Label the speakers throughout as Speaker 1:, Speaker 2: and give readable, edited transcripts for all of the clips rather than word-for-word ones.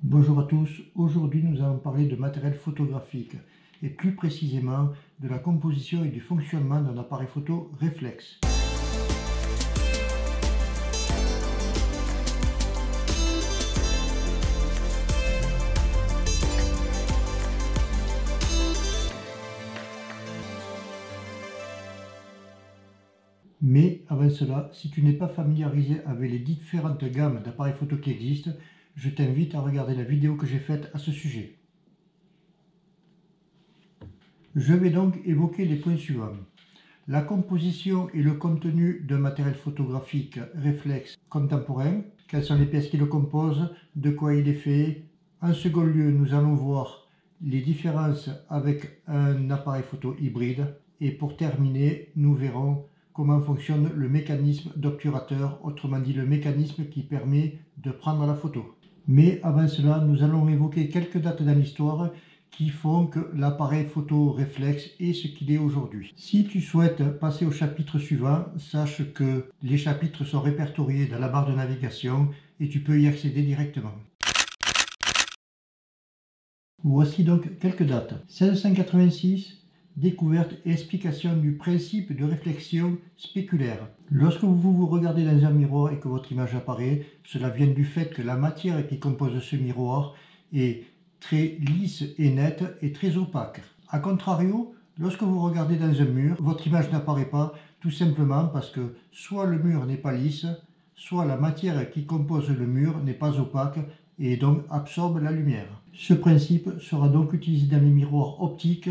Speaker 1: Bonjour à tous, aujourd'hui nous allons parler de matériel photographique et plus précisément de la composition et du fonctionnement d'un appareil photo réflexe. Mais avant cela, si tu n'es pas familiarisé avec les différentes gammes d'appareils photo qui existent, je t'invite à regarder la vidéo que j'ai faite à ce sujet. Je vais donc évoquer les points suivants. La composition et le contenu d'un matériel photographique réflexe contemporain, quelles sont les pièces qui le composent, de quoi il est fait. En second lieu, nous allons voir les différences avec un appareil photo hybride. Et pour terminer, nous verrons comment fonctionne le mécanisme d'obturateur, autrement dit le mécanisme qui permet de prendre la photo. Mais avant cela, nous allons évoquer quelques dates dans l'histoire qui font que l'appareil photo réflexe est ce qu'il est aujourd'hui. Si tu souhaites passer au chapitre suivant, sache que les chapitres sont répertoriés dans la barre de navigation et tu peux y accéder directement. Voici donc quelques dates. 1686, découverte et explication du principe de réflexion spéculaire. Lorsque vous vous regardez dans un miroir et que votre image apparaît, cela vient du fait que la matière qui compose ce miroir est très lisse et nette et très opaque. A contrario, lorsque vous regardez dans un mur, votre image n'apparaît pas tout simplement parce que soit le mur n'est pas lisse, soit la matière qui compose le mur n'est pas opaque et donc absorbe la lumière. Ce principe sera donc utilisé dans les miroirs optiques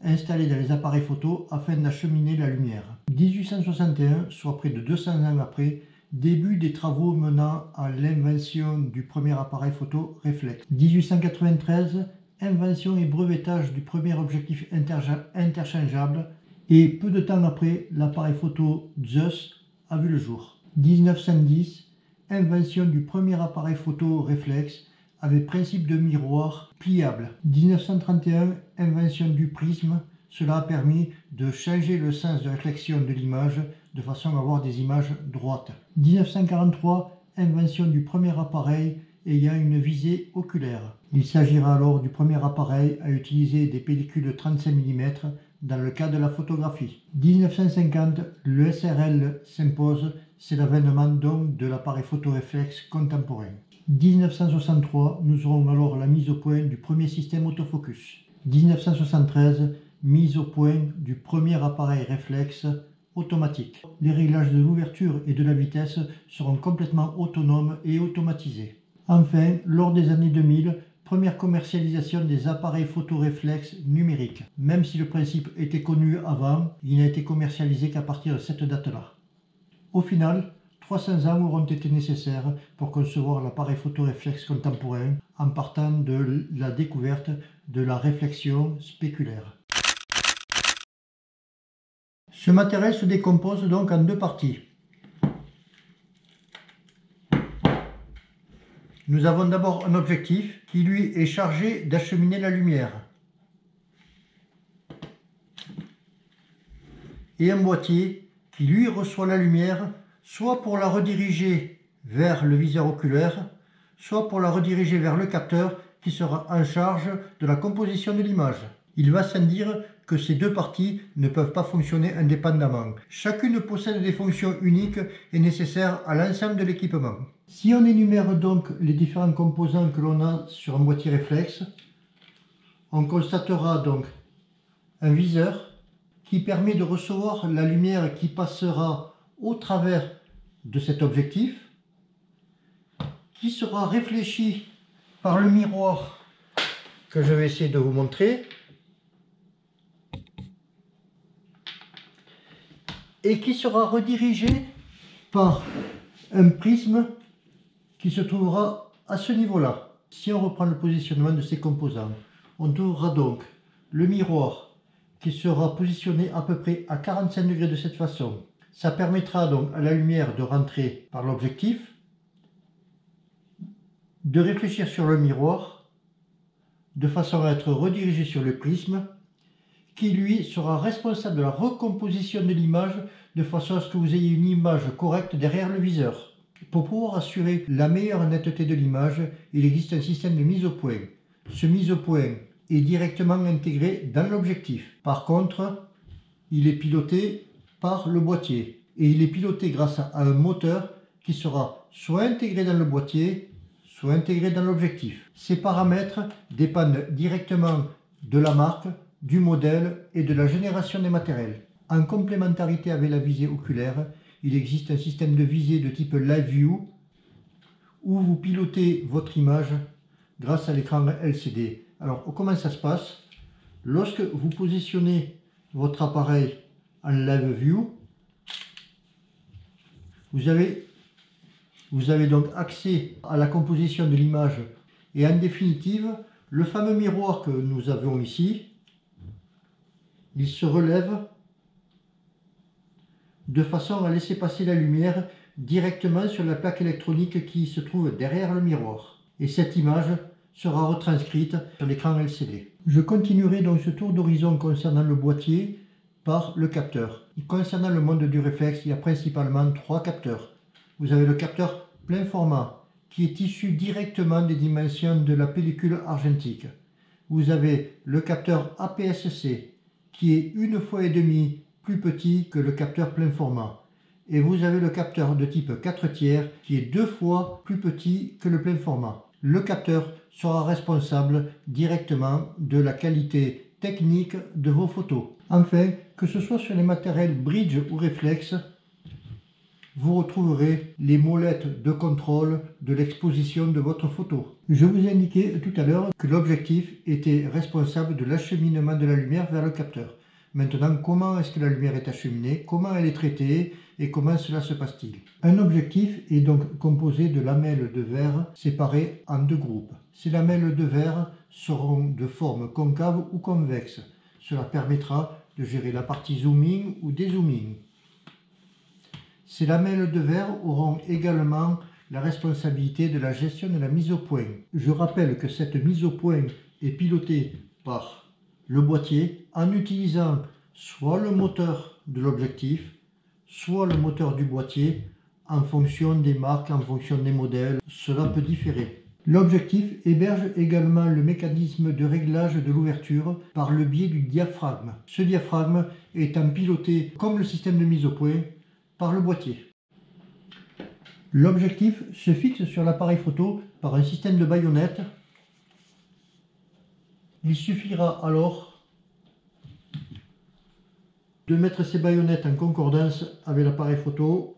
Speaker 1: installés dans les appareils photo afin d'acheminer la lumière. 1861, soit près de 200 ans après, début des travaux menant à l'invention du premier appareil photo réflexe. 1893, invention et brevetage du premier objectif interchangeable. Et peu de temps après, l'appareil photo Zeiss a vu le jour. 1910, invention du premier appareil photo réflexe avec principe de miroir pliable. 1931, invention du prisme. Cela a permis de changer le sens de réflexion de l'image de façon à avoir des images droites. 1943, invention du premier appareil ayant une visée oculaire. Il s'agira alors du premier appareil à utiliser des pellicules de 35 mm dans le cas de la photographie. 1950, le SRL s'impose, c'est l'avènement donc de l'appareil photo réflexe contemporain. 1963, nous aurons alors la mise au point du premier système autofocus. 1973, mise au point du premier appareil réflexe automatique. Les réglages de l'ouverture et de la vitesse seront complètement autonomes et automatisés. Enfin, lors des années 2000, première commercialisation des appareils photo réflexes numériques. Même si le principe était connu avant, il n'a été commercialisé qu'à partir de cette date-là. Au final, 300 ans auront été nécessaires pour concevoir l'appareil photo réflexe contemporain en partant de la découverte de la réflexion spéculaire. Ce matériel se décompose donc en deux parties. Nous avons d'abord un objectif qui lui est chargé d'acheminer la lumière et un boîtier qui lui reçoit la lumière soit pour la rediriger vers le viseur oculaire, soit pour la rediriger vers le capteur qui sera en charge de la composition de l'image. Il va sans dire que ces deux parties ne peuvent pas fonctionner indépendamment. Chacune possède des fonctions uniques et nécessaires à l'ensemble de l'équipement. Si on énumère donc les différents composants que l'on a sur un boîtier réflexe, on constatera donc un viseur qui permet de recevoir la lumière qui passera au travers de cet objectif, qui sera réfléchi par le miroir que je vais essayer de vous montrer, et qui sera redirigé par un prisme qui se trouvera à ce niveau-là. Si on reprend le positionnement de ces composants, on trouvera donc le miroir qui sera positionné à peu près à 45 degrés de cette façon. Ça permettra donc à la lumière de rentrer par l'objectif, de réfléchir sur le miroir, de façon à être redirigé sur le prisme, qui lui sera responsable de la recomposition de l'image de façon à ce que vous ayez une image correcte derrière le viseur. Pour pouvoir assurer la meilleure netteté de l'image, il existe un système de mise au point. Ce mise au point est directement intégré dans l'objectif. Par contre, il est piloté par le boîtier et il est piloté grâce à un moteur qui sera soit intégré dans le boîtier, soit intégré dans l'objectif. Ces paramètres dépendent directement de la marque, du modèle et de la génération des matériels. En complémentarité avec la visée oculaire, il existe un système de visée de type Live View où vous pilotez votre image grâce à l'écran LCD. Alors, comment ça se passe? Lorsque vous positionnez votre appareil en Live View, vous avez donc accès à la composition de l'image et en définitive, le fameux miroir que nous avons ici, il se relève de façon à laisser passer la lumière directement sur la plaque électronique qui se trouve derrière le miroir. Et cette image sera retranscrite sur l'écran LCD. Je continuerai donc ce tour d'horizon concernant le boîtier par le capteur. Concernant le monde du réflexe, il y a principalement 3 capteurs. Vous avez le capteur plein format qui est issu directement des dimensions de la pellicule argentique. Vous avez le capteur APS-C qui est 1,5 fois plus petit que le capteur plein format. Et vous avez le capteur de type 4/3 qui est 2 fois plus petit que le plein format. Le capteur sera responsable directement de la qualité technique de vos photos. Enfin, que ce soit sur les matériels bridge ou réflexe, vous retrouverez les molettes de contrôle de l'exposition de votre photo. Je vous ai indiqué tout à l'heure que l'objectif était responsable de l'acheminement de la lumière vers le capteur. Maintenant, comment est-ce que la lumière est acheminée, comment elle est traitée et comment cela se passe-t-il? Un objectif est donc composé de lamelles de verre séparées en 2 groupes. Ces lamelles de verre seront de forme concave ou convexe. Cela permettra de gérer la partie zooming ou dézooming. Ces lamelles de verre auront également la responsabilité de la gestion de la mise au point. Je rappelle que cette mise au point est pilotée par le boîtier en utilisant soit le moteur de l'objectif, soit le moteur du boîtier en fonction des marques, en fonction des modèles. Cela peut différer. L'objectif héberge également le mécanisme de réglage de l'ouverture par le biais du diaphragme. Ce diaphragme étant piloté comme le système de mise au point par le boîtier. L'objectif se fixe sur l'appareil photo par un système de baïonnettes. Il suffira alors de mettre ces baïonnettes en concordance avec l'appareil photo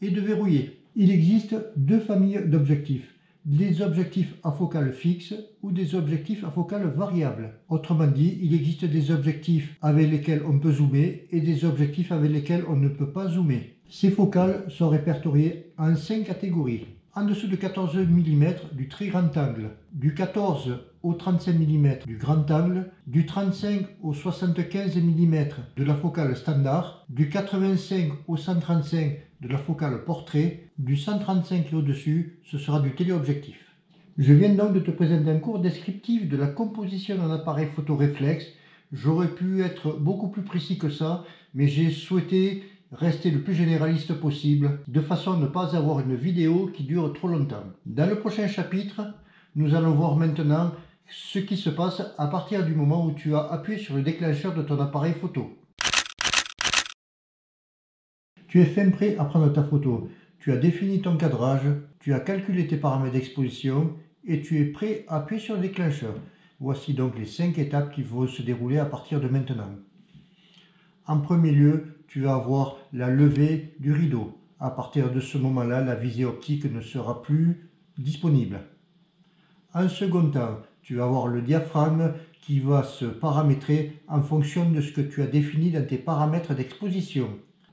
Speaker 1: et de verrouiller. Il existe 2 familles d'objectifs, des objectifs à focale fixe ou des objectifs à focale variable. Autrement dit, il existe des objectifs avec lesquels on peut zoomer et des objectifs avec lesquels on ne peut pas zoomer. Ces focales sont répertoriées en 5 catégories. En dessous de 14 mm du très grand angle, du 14 au 35 mm du grand angle, du 35 au 75 mm de la focale standard, du 85 au 135 de la focale portrait, du 135 et au-dessus, ce sera du téléobjectif. Je viens donc de te présenter un cours descriptif de la composition d'un appareil photo réflexe. J'aurais pu être beaucoup plus précis que ça, mais j'ai souhaité rester le plus généraliste possible, de façon à ne pas avoir une vidéo qui dure trop longtemps. Dans le prochain chapitre, nous allons voir maintenant ce qui se passe à partir du moment où tu as appuyé sur le déclencheur de ton appareil photo. Tu es fin prêt à prendre ta photo. Tu as défini ton cadrage, tu as calculé tes paramètres d'exposition et tu es prêt à appuyer sur le déclencheur. Voici donc les 5 étapes qui vont se dérouler à partir de maintenant. En premier lieu, tu vas avoir la levée du rideau. À partir de ce moment-là, la visée optique ne sera plus disponible. En second temps, tu vas avoir le diaphragme qui va se paramétrer en fonction de ce que tu as défini dans tes paramètres d'exposition.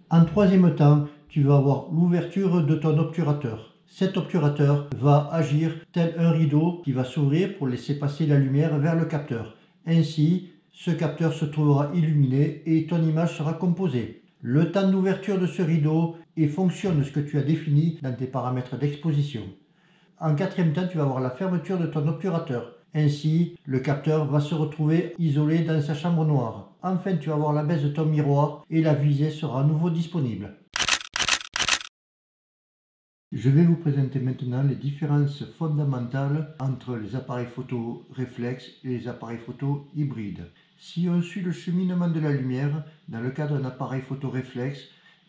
Speaker 1: En troisième temps, tu vas avoir l'ouverture de ton obturateur. Cet obturateur va agir tel un rideau qui va s'ouvrir pour laisser passer la lumière vers le capteur. Ainsi, ce capteur se trouvera illuminé et ton image sera composée. Le temps d'ouverture de ce rideau est fonction de ce que tu as défini dans tes paramètres d'exposition. En quatrième temps, tu vas avoir la fermeture de ton obturateur. Ainsi, le capteur va se retrouver isolé dans sa chambre noire. Enfin, tu vas avoir la baisse de ton miroir et la visée sera à nouveau disponible. Je vais vous présenter maintenant les différences fondamentales entre les appareils photo réflexes et les appareils photo hybrides. Si on suit le cheminement de la lumière, dans le cas d'un appareil photo réflexe,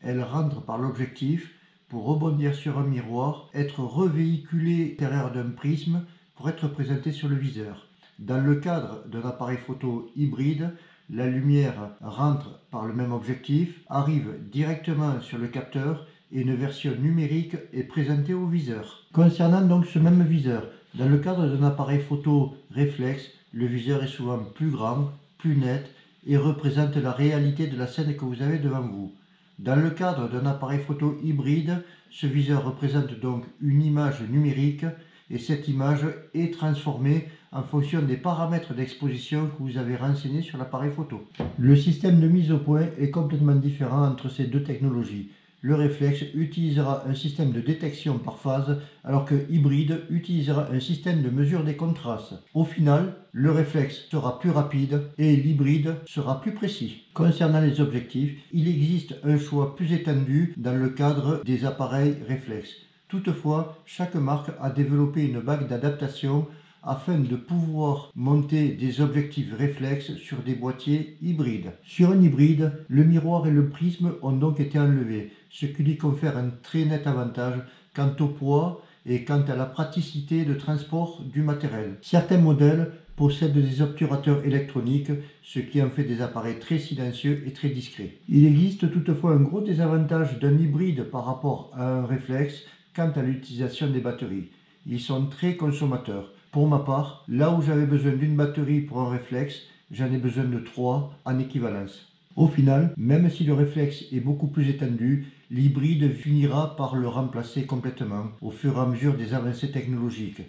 Speaker 1: elle rentre par l'objectif pour rebondir sur un miroir, être revéhiculée à l'intérieur d'un prisme pour être présentée sur le viseur. Dans le cadre d'un appareil photo hybride, la lumière rentre par le même objectif, arrive directement sur le capteur et une version numérique est présentée au viseur. Concernant donc ce même viseur, dans le cadre d'un appareil photo réflexe, le viseur est souvent plus grand, plus net et représente la réalité de la scène que vous avez devant vous. Dans le cadre d'un appareil photo hybride, ce viseur représente donc une image numérique et cette image est transformée en fonction des paramètres d'exposition que vous avez renseignés sur l'appareil photo. Le système de mise au point est complètement différent entre ces deux technologies. Le réflexe utilisera un système de détection par phase, alors que hybride utilisera un système de mesure des contrastes. Au final, le réflexe sera plus rapide et l'hybride sera plus précis. Concernant les objectifs, il existe un choix plus étendu dans le cadre des appareils réflexes. Toutefois, chaque marque a développé une bague d'adaptation afin de pouvoir monter des objectifs réflexes sur des boîtiers hybrides. Sur un hybride, le miroir et le prisme ont donc été enlevés, ce qui lui confère un très net avantage quant au poids et quant à la praticité de transport du matériel. Certains modèles possèdent des obturateurs électroniques, ce qui en fait des appareils très silencieux et très discrets. Il existe toutefois un gros désavantage d'un hybride par rapport à un réflexe quant à l'utilisation des batteries. Ils sont très consommateurs. Pour ma part, là où j'avais besoin d'une batterie pour un réflexe, j'en ai besoin de 3 en équivalence. Au final, même si le réflexe est beaucoup plus étendu, l'hybride finira par le remplacer complètement au fur et à mesure des avancées technologiques.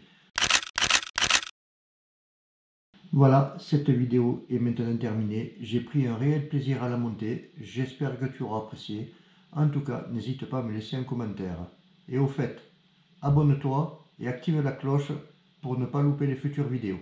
Speaker 1: Voilà, cette vidéo est maintenant terminée. J'ai pris un réel plaisir à la monter. J'espère que tu auras apprécié. En tout cas, n'hésite pas à me laisser un commentaire. Et au fait, abonne-toi et active la cloche pour ne pas louper les futures vidéos.